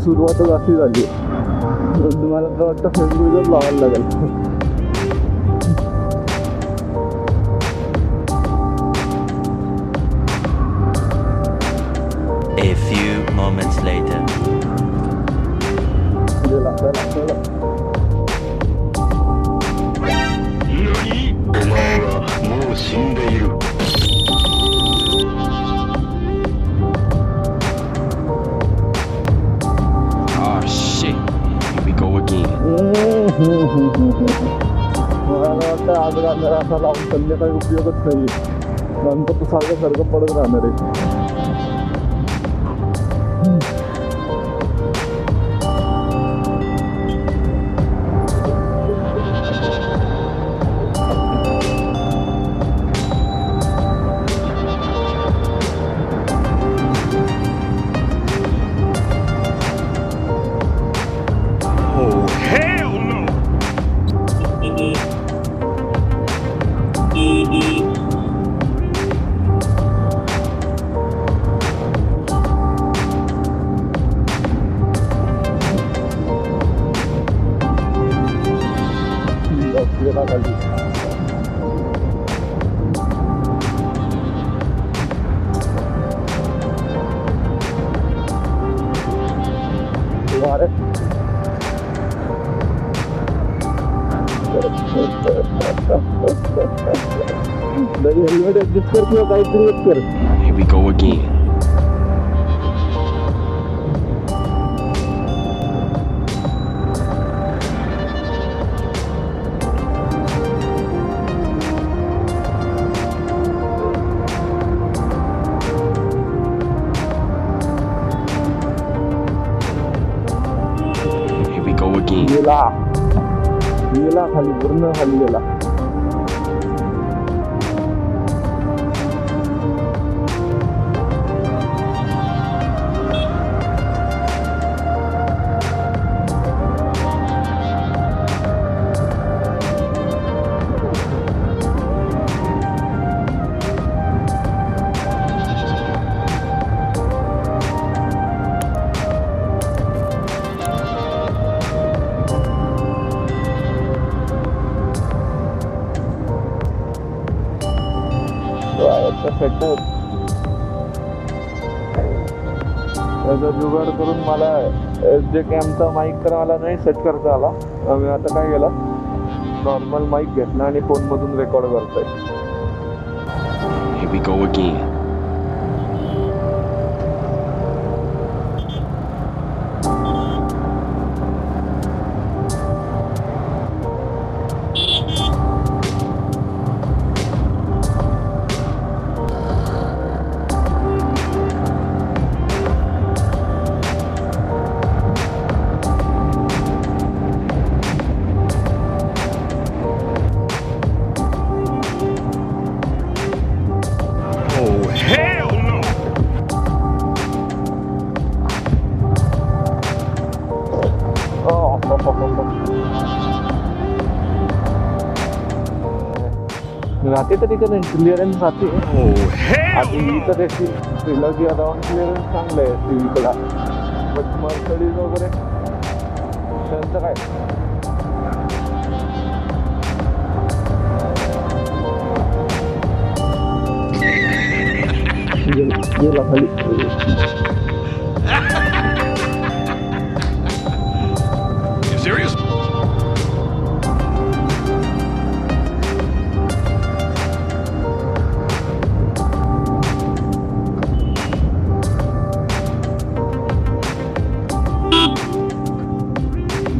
सुरुवातच अशी झाली. मला तर वाटतं फेसबुकच लावायला लागेल. A few moments later. Oh shit, here we go again. मला वाटतं आज गाणं असा लावून संध्याकाळी उपयोगच नाही. नंतर तू सारखं पडत राहणार आहे. हेल्मेट ऍडजस्ट कर किंवा काहीतरी कर. Here we go again. Here we go again. गेला खाली, पूर्ण खाली गेला. सेटअप त्याचा जुगाड करून मला SJCAMचा माईक तर मला नाही सेट करता आला. मी आता काय केलं, नॉर्मल माईक घेतला आणि फोनमधून रेकॉर्ड करतोय. Here we go again. राहते तर तिथं क्लिअरन्स राहते. आधी तर त्याची ट्रिलॉजी अराउंड क्लिअरन्स चांगलं आहे टीव्हीकडा. बट मर्सिडीज वगैरे त्यांचं काय गेला खाली. Serious?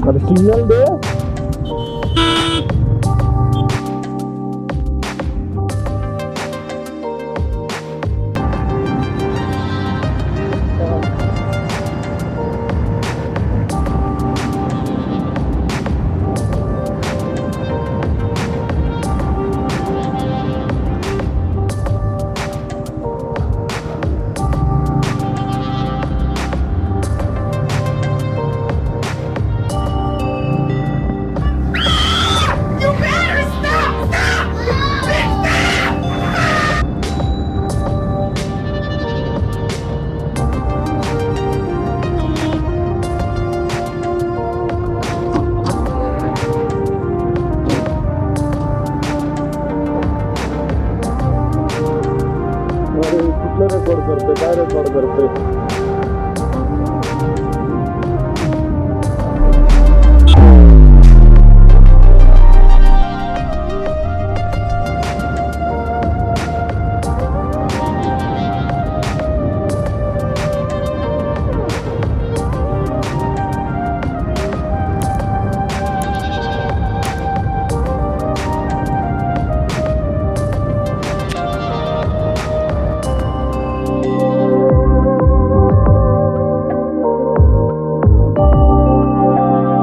अरे सिग्नल दे. करते काय रेकॉर्ड करते